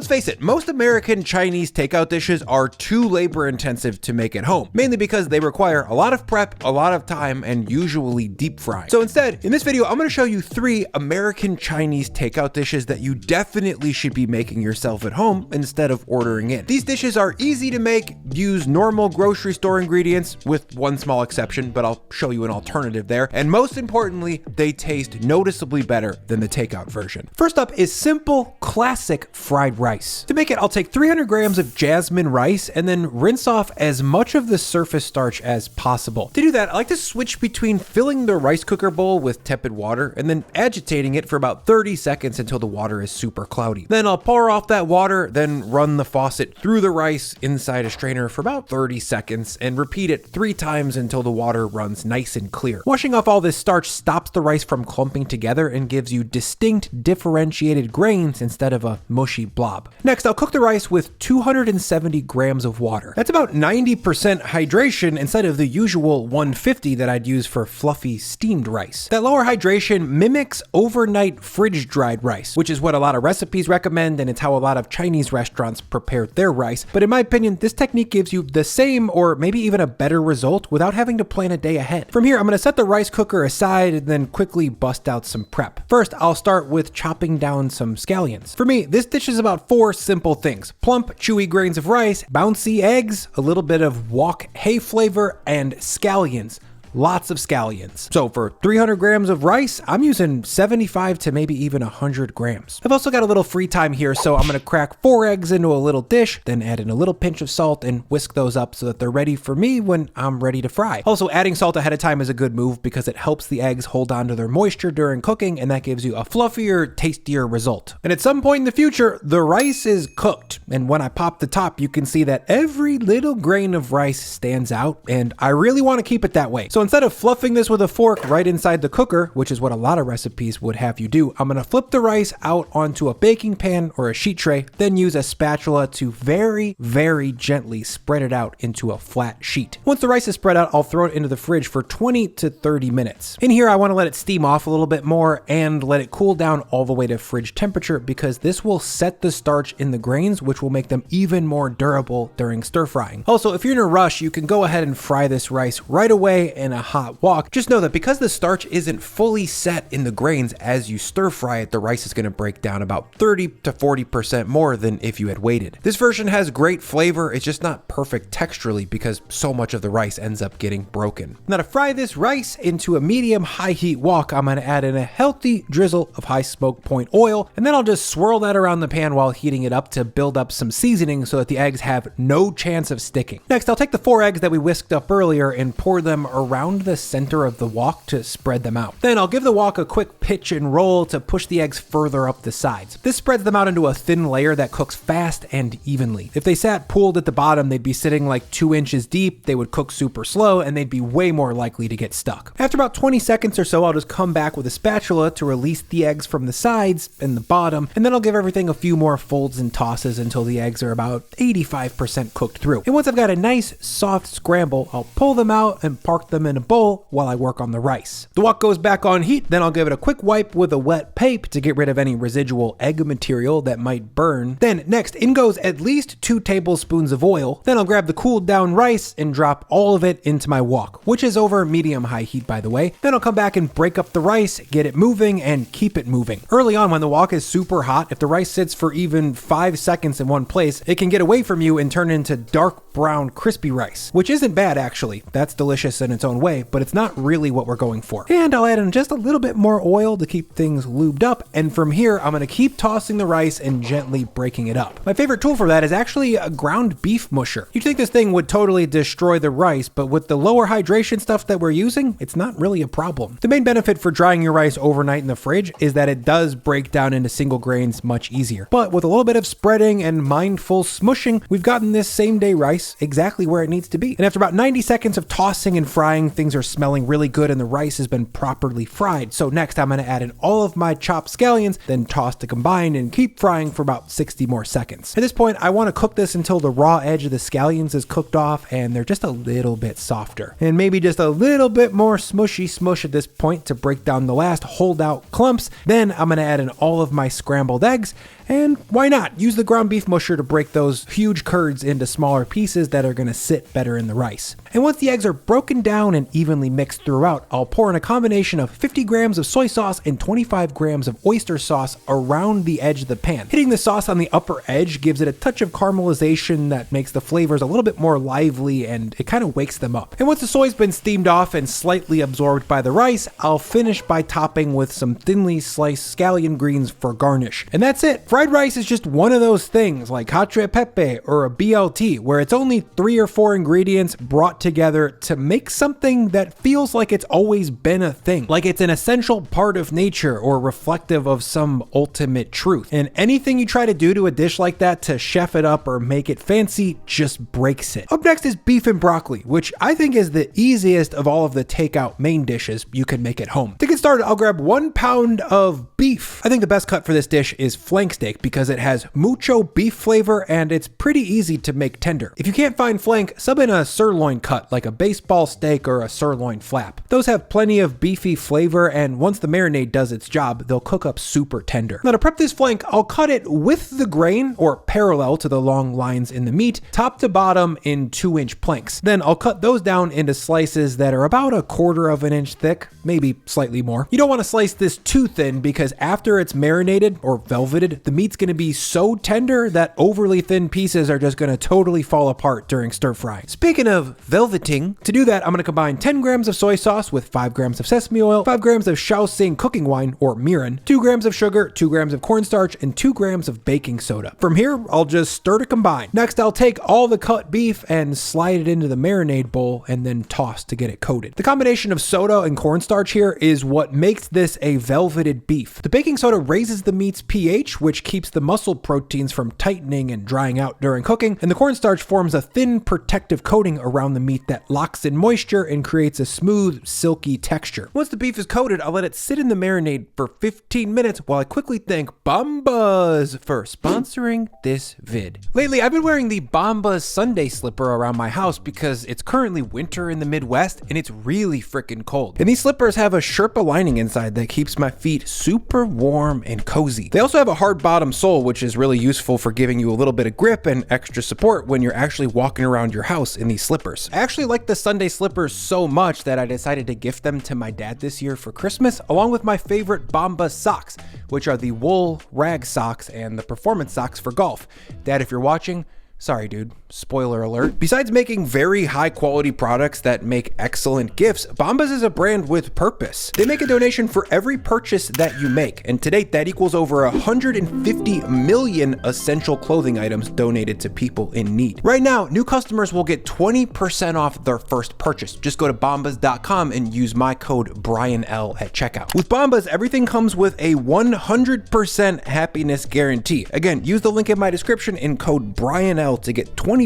Let's face it, most American Chinese takeout dishes are too labor intensive to make at home, mainly because they require a lot of prep, a lot of time, and usually deep frying. So instead, in this video, I'm gonna show you 3 American Chinese takeout dishes that you definitely should be making yourself at home instead of ordering in. These dishes are easy to make, use normal grocery store ingredients, with one small exception, but I'll show you an alternative there. And most importantly, they taste noticeably better than the takeout version. First up is simple, classic fried rice. To make it, I'll take 300 grams of jasmine rice and then rinse off as much of the surface starch as possible. To do that, I like to switch between filling the rice cooker bowl with tepid water and then agitating it for about 30 seconds until the water is super cloudy. Then I'll pour off that water, then run the faucet through the rice inside a strainer for about 30 seconds and repeat it 3 times until the water runs nice and clear. Washing off all this starch stops the rice from clumping together and gives you distinct differentiated grains instead of a mushy blob. Next, I'll cook the rice with 270 grams of water. That's about 90% hydration instead of the usual 150 that I'd use for fluffy steamed rice. That lower hydration mimics overnight fridge dried rice, which is what a lot of recipes recommend, and it's how a lot of Chinese restaurants prepare their rice. But in my opinion, this technique gives you the same or maybe even a better result without having to plan a day ahead. From here, I'm gonna set the rice cooker aside and then quickly bust out some prep. First, I'll start with chopping down some scallions. For me, this dish is about 4 simple things: plump, chewy grains of rice, bouncy eggs, a little bit of wok hay flavor, and scallions. Lots of scallions. So for 300 grams of rice, I'm using 75 to maybe even 100 grams. I've also got a little free time here, so I'm gonna crack 4 eggs into a little dish, then add in a little pinch of salt and whisk those up so that they're ready for me when I'm ready to fry. Also, adding salt ahead of time is a good move because it helps the eggs hold on to their moisture during cooking, and that gives you a fluffier, tastier result. And at some point in the future, the rice is cooked, and when I pop the top, you can see that every little grain of rice stands out, and I really want to keep it that way. So instead of fluffing this with a fork right inside the cooker, which is what a lot of recipes would have you do, I'm gonna flip the rice out onto a baking pan or a sheet tray, then use a spatula to very, very gently spread it out into a flat sheet. Once the rice is spread out, I'll throw it into the fridge for 20 to 30 minutes. In here, I wanna let it steam off a little bit more and let it cool down all the way to fridge temperature because this will set the starch in the grains, which will make them even more durable during stir frying. Also, if you're in a rush, you can go ahead and fry this rice right away in a hot wok. Just know that because the starch isn't fully set in the grains as you stir fry it, the rice is going to break down about 30 to 40% more than if you had waited. This version has great flavor, it's just not perfect texturally because so much of the rice ends up getting broken. Now to fry this rice into a medium high heat wok, I'm going to add in a healthy drizzle of high smoke point oil, and then I'll just swirl that around the pan while heating it up to build up some seasoning so that the eggs have no chance of sticking. Next, I'll take the 4 eggs that we whisked up earlier and pour them around the center of the wok to spread them out. Then I'll give the wok a quick pitch and roll to push the eggs further up the sides. This spreads them out into a thin layer that cooks fast and evenly. If they sat pooled at the bottom, they'd be sitting like 2 inches deep, they would cook super slow, and they'd be way more likely to get stuck. After about 20 seconds or so, I'll just come back with a spatula to release the eggs from the sides and the bottom, and then I'll give everything a few more folds and tosses until the eggs are about 85% cooked through. And once I've got a nice soft scramble, I'll pull them out and park them in a bowl while I work on the rice. The wok goes back on heat, then I'll give it a quick wipe with a wet pape to get rid of any residual egg material that might burn. Then next, in goes at least 2 tablespoons of oil. Then I'll grab the cooled down rice and drop all of it into my wok, which is over medium-high heat by the way. Then I'll come back and break up the rice, get it moving, and keep it moving. Early on when the wok is super hot, if the rice sits for even 5 seconds in one place, it can get away from you and turn into dark brown crispy rice, which isn't bad actually. That's delicious in its own way, but it's not really what we're going for. And I'll add in just a little bit more oil to keep things lubed up, and from here I'm gonna keep tossing the rice and gently breaking it up. My favorite tool for that is actually a ground beef musher. You'd think this thing would totally destroy the rice, but with the lower hydration stuff that we're using, it's not really a problem. The main benefit for drying your rice overnight in the fridge is that it does break down into single grains much easier. But with a little bit of spreading and mindful smushing, we've gotten this same day rice rice exactly where it needs to be. And after about 90 seconds of tossing and frying, things are smelling really good and the rice has been properly fried. So next I'm gonna add in all of my chopped scallions, then toss to combine and keep frying for about 60 more seconds. At this point, I wanna cook this until the raw edge of the scallions is cooked off and they're just a little bit softer. And maybe just a little bit more smushy smush at this point to break down the last holdout clumps. Then I'm gonna add in all of my scrambled eggs, and why not use the ground beef musher to break those huge curds into smaller pieces that are gonna sit better in the rice. And once the eggs are broken down and evenly mixed throughout, I'll pour in a combination of 50 grams of soy sauce and 25 grams of oyster sauce around the edge of the pan. Hitting the sauce on the upper edge gives it a touch of caramelization that makes the flavors a little bit more lively and it kind of wakes them up. And once the soy's been steamed off and slightly absorbed by the rice, I'll finish by topping with some thinly sliced scallion greens for garnish. And that's it. Fried rice is just one of those things like cacio e pepe or a BLT where it's only 3 or 4 ingredients brought together to make something that feels like it's always been a thing, like it's an essential part of nature or reflective of some ultimate truth. And anything you try to do to a dish like that to chef it up or make it fancy just breaks it. Up next is beef and broccoli, which I think is the easiest of all of the takeout main dishes you can make at home. To get started, I'll grab 1 pound of beef. I think the best cut for this dish is flank steak because it has mucho beef flavor and it's pretty easy to make tender. If you can't find flank, sub in a sirloin cut like a baseball steak or a sirloin flap. Those have plenty of beefy flavor and once the marinade does its job, they'll cook up super tender. Now to prep this flank, I'll cut it with the grain or parallel to the long lines in the meat, top to bottom in 2-inch planks. Then I'll cut those down into slices that are about 1/4 of an inch thick, maybe slightly more. You don't want to slice this too thin because after it's marinated or velveted, the meat's going to be so tender that overly thin pieces are just going to totally fall apart during stir fry. Speaking of velveting, to do that, I'm going to combine 10 grams of soy sauce with 5 grams of sesame oil, 5 grams of Chow Mein cooking wine or mirin, 2 grams of sugar, 2 grams of cornstarch, and 2 grams of baking soda. From here, I'll just stir to combine. Next, I'll take all the cut beef and slide it into the marinade bowl and then toss to get it coated. The combination of soda and cornstarch here is what makes this a velveted beef. The baking soda raises the meat's pH, which keeps the muscle proteins from tightening and drying out during cooking, and the cornstarch forms a thin protective coating around the meat that locks in moisture and creates a smooth, silky texture. Once the beef is coated, I'll let it sit in the marinade for 15 minutes while I quickly thank Bombas for sponsoring this vid. Lately, I've been wearing the Bombas Sunday slipper around my house because it's currently winter in the Midwest and it's really freaking cold. And these slippers have a Sherpa lining inside that keeps my feet super warm and cozy. They also have a hard bottom sole, which is really useful for giving you a little bit of grip and extra support when you're actually walking around your house in these slippers. I actually like the Sunday slippers so much that I decided to gift them to my dad this year for Christmas, along with my favorite Bombas socks, which are the wool rag socks and the performance socks for golf. Dad, if you're watching, sorry, dude. Spoiler alert. Besides making very high quality products that make excellent gifts, Bombas is a brand with purpose. They make a donation for every purchase that you make, and to date that equals over 150 million essential clothing items donated to people in need. Right now, new customers will get 20% off their first purchase. Just go to bombas.com and use my code BrianL at checkout. With Bombas, everything comes with a 100% happiness guarantee. Again, use the link in my description and code BrianL to get 20%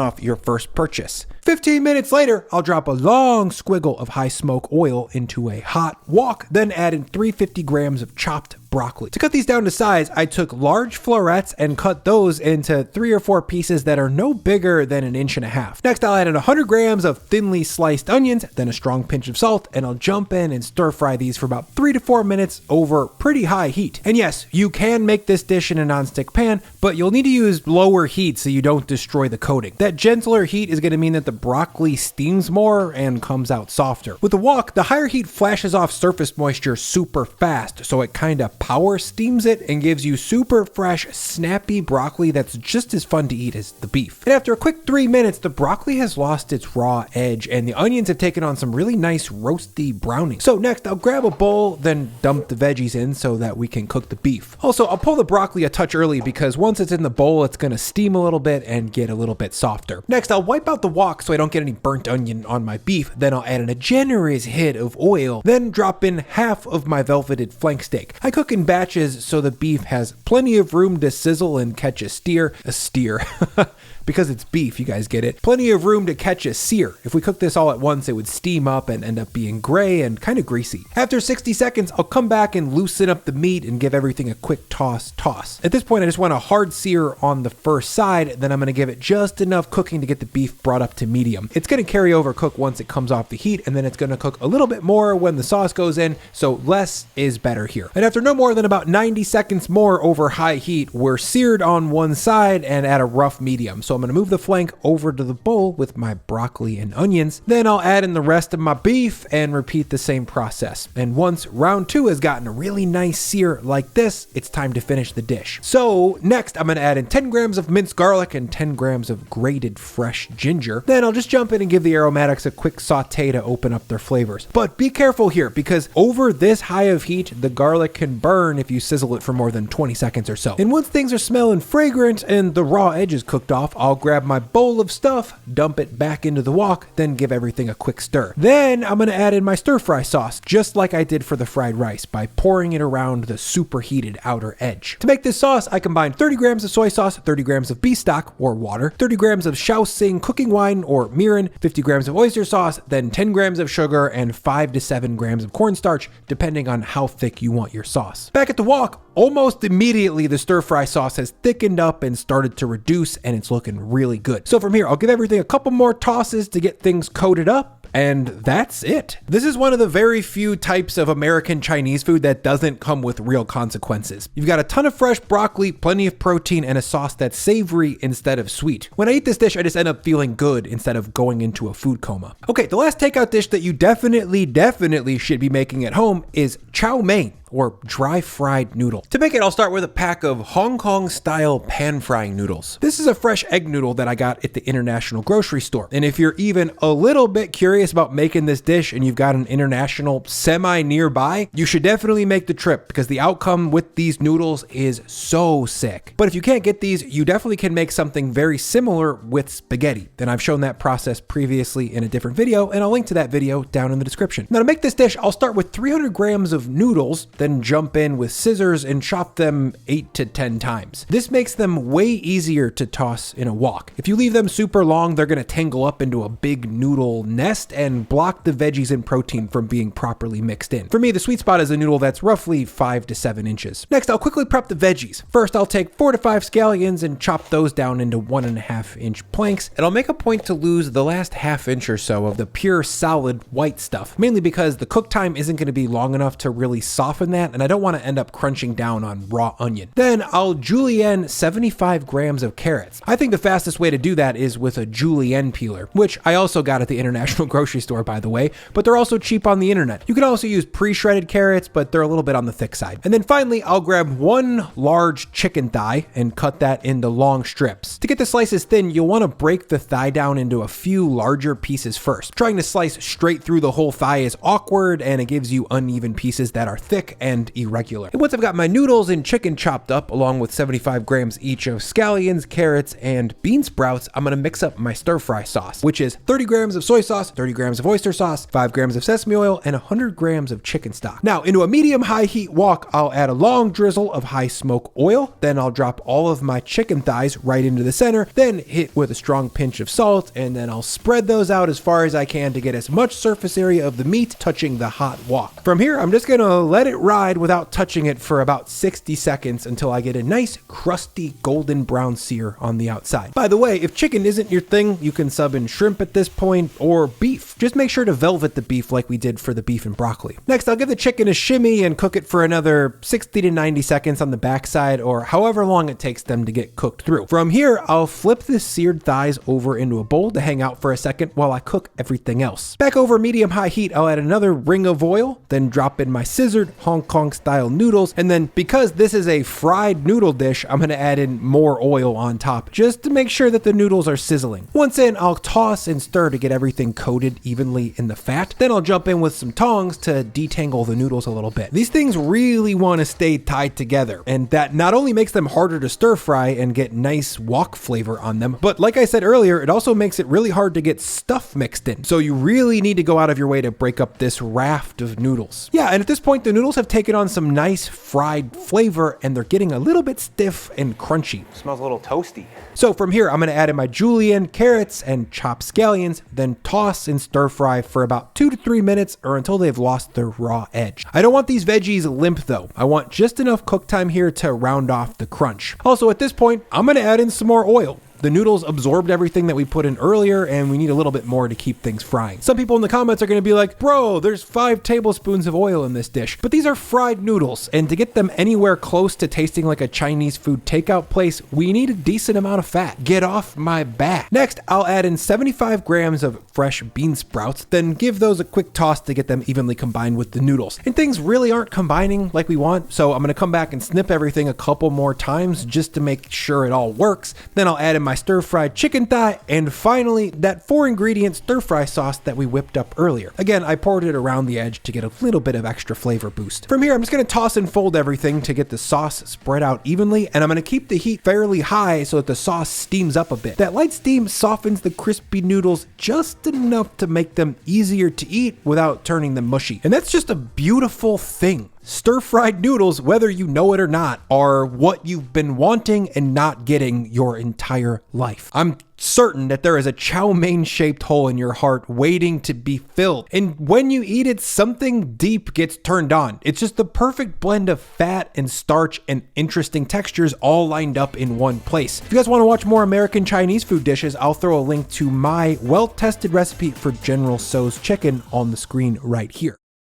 off your first purchase. 15 minutes later, I'll drop a long squiggle of high smoke oil into a hot wok, then add in 350 grams of chopped broccoli. To cut these down to size, I took large florets and cut those into 3 or 4 pieces that are no bigger than 1.5 inches. Next, I'll add in 100 grams of thinly sliced onions, then a strong pinch of salt, and I'll jump in and stir fry these for about 3 to 4 minutes over pretty high heat. And yes, you can make this dish in a nonstick pan, but you'll need to use lower heat so you don't destroy the coating. That gentler heat is going to mean that the broccoli steams more and comes out softer. With the wok, the higher heat flashes off surface moisture super fast, so it kind of power steams it and gives you super fresh, snappy broccoli that's just as fun to eat as the beef. And after a quick 3 minutes, the broccoli has lost its raw edge and the onions have taken on some really nice roasty browning. So next, I'll grab a bowl, then dump the veggies in so that we can cook the beef. Also, I'll pull the broccoli a touch early because once it's in the bowl, it's going to steam a little bit and get a little bit softer. Next, I'll wipe out the wok so I don't get any burnt onion on my beef. Then I'll add in a generous hit of oil, then drop in half of my velveted flank steak. I cook cook in batches so the beef has plenty of room to sizzle and catch a steer. Because it's beef, you guys get it. Plenty of room to catch a sear. If we cook this all at once, it would steam up and end up being gray and kind of greasy. After 60 seconds, I'll come back and loosen up the meat and give everything a quick toss. At this point, I just want a hard sear on the first side, then I'm gonna give it just enough cooking to get the beef brought up to medium. It's gonna carry over cook once it comes off the heat, and then it's gonna cook a little bit more when the sauce goes in, so less is better here. And after no more than about 90 seconds more over high heat, we're seared on one side and at a rough medium. So I'm gonna move the flank over to the bowl with my broccoli and onions. Then I'll add in the rest of my beef and repeat the same process. And once round 2 has gotten a really nice sear like this, it's time to finish the dish. So next I'm gonna add in 10 grams of minced garlic and 10 grams of grated fresh ginger. Then I'll just jump in and give the aromatics a quick saute to open up their flavors. But be careful here, because over this high of heat, the garlic can burn if you sizzle it for more than 20 seconds or so. And once things are smelling fragrant and the raw edges cooked off, I'll grab my bowl of stuff, dump it back into the wok, then give everything a quick stir. Then I'm gonna add in my stir fry sauce, just like I did for the fried rice, by pouring it around the superheated outer edge. To make this sauce, I combine 30 grams of soy sauce, 30 grams of beef stock or water, 30 grams of Shaoxing cooking wine or mirin, 50 grams of oyster sauce, then 10 grams of sugar and 5 to 7 grams of cornstarch, depending on how thick you want your sauce. Back at the wok, almost immediately the stir fry sauce has thickened up and started to reduce, and it's looking really good. So from here, I'll give everything a couple more tosses to get things coated up, and that's it. This is one of the very few types of American Chinese food that doesn't come with real consequences. You've got a ton of fresh broccoli, plenty of protein, and a sauce that's savory instead of sweet. When I eat this dish, I just end up feeling good instead of going into a food coma. Okay, the last takeout dish that you definitely should be making at home is Chow Mein, or dry fried noodle. To make it, I'll start with a pack of Hong Kong style pan frying noodles. This is a fresh egg noodle that I got at the international grocery store. And if you're even a little bit curious about making this dish and you've got an international semi nearby, you should definitely make the trip, because the outcome with these noodles is so sick. But if you can't get these, you definitely can make something very similar with spaghetti. And I've shown that process previously in a different video, and I'll link to that video down in the description. Now to make this dish, I'll start with 300 grams of noodles, then jump in with scissors and chop them 8 to 10 times. This makes them way easier to toss in a wok. If you leave them super long, they're gonna tangle up into a big noodle nest and block the veggies and protein from being properly mixed in. For me, the sweet spot is a noodle that's roughly 5 to 7 inches. Next, I'll quickly prep the veggies. First, I'll take 4 to 5 scallions and chop those down into 1.5 inch planks, and I'll make a point to lose the last half inch or so of the pure solid white stuff, mainly because the cook time isn't gonna be long enough to really soften that, and I don't want to end up crunching down on raw onion. Then I'll julienne 75 grams of carrots. I think the fastest way to do that is with a julienne peeler, which I also got at the international grocery store, by the way, but they're also cheap on the internet. You can also use pre-shredded carrots, but they're a little bit on the thick side. And then finally, I'll grab 1 large chicken thigh and cut that into long strips. To get the slices thin, you'll want to break the thigh down into a few larger pieces first. Trying to slice straight through the whole thigh is awkward, and it gives you uneven pieces that are thick and irregular. And once I've got my noodles and chicken chopped up, along with 75 grams each of scallions, carrots, and bean sprouts, I'm gonna mix up my stir fry sauce, which is 30 grams of soy sauce, 30 grams of oyster sauce, 5 grams of sesame oil, and 100 grams of chicken stock. Now, into a medium-high heat wok, I'll add a long drizzle of high smoke oil, then I'll drop all of my chicken thighs right into the center, then hit with a strong pinch of salt, and then I'll spread those out as far as I can to get as much surface area of the meat touching the hot wok. From here, I'm just gonna let it ride without touching it for about 60 seconds until I get a nice crusty golden brown sear on the outside. By the way, if chicken isn't your thing, you can sub in shrimp at this point, or beef. Just make sure to velvet the beef like we did for the beef and broccoli. Next, I'll give the chicken a shimmy and cook it for another 60 to 90 seconds on the backside, or however long it takes them to get cooked through. From here, I'll flip the seared thighs over into a bowl to hang out for a second while I cook everything else. Back over medium-high heat, I'll add another ring of oil, then drop in my scissored Hong Kong style noodles, and then because this is a fried noodle dish, I'm gonna add in more oil on top just to make sure that the noodles are sizzling. Once in, I'll toss and stir to get everything coated coated evenly in the fat. Then I'll jump in with some tongs to detangle the noodles a little bit. These things really want to stay tied together, and that not only makes them harder to stir fry and get nice wok flavor on them, but like I said earlier, it also makes it really hard to get stuff mixed in. So you really need to go out of your way to break up this raft of noodles. Yeah, and at this point, the noodles have taken on some nice fried flavor and they're getting a little bit stiff and crunchy. Smells a little toasty. So from here, I'm going to add in my julienne, carrots, and chopped scallions, then toss and stir fry for about 2 to 3 minutes or until they've lost their raw edge. I don't want these veggies limp though. I want just enough cook time here to round off the crunch. Also at this point, I'm going to add in some more oil. The noodles absorbed everything that we put in earlier, and we need a little bit more to keep things frying. Some people in the comments are going to be like, bro, there's 5 tablespoons of oil in this dish. But these are fried noodles, and to get them anywhere close to tasting like a Chinese food takeout place, we need a decent amount of fat. Get off my back. Next, I'll add in 75 grams of fresh bean sprouts, then give those a quick toss to get them evenly combined with the noodles. And things really aren't combining like we want, so I'm going to come back and snip everything a couple more times just to make sure it all works. Then I'll add in my stir-fried chicken thigh, and finally that 4-ingredient stir-fry sauce that we whipped up earlier. Again, I poured it around the edge to get a little bit of extra flavor boost. From here, I'm just going to toss and fold everything to get the sauce spread out evenly, and I'm going to keep the heat fairly high so that the sauce steams up a bit. That light steam softens the crispy noodles just enough to make them easier to eat without turning them mushy. And that's just a beautiful thing. Stir-fried noodles, whether you know it or not, are what you've been wanting and not getting your entire life. I'm certain that there is a chow mein shaped hole in your heart waiting to be filled. And when you eat it, something deep gets turned on. It's just the perfect blend of fat and starch and interesting textures all lined up in one place. If you guys want to watch more American Chinese food dishes, I'll throw a link to my well-tested recipe for General Tso's chicken on the screen right here.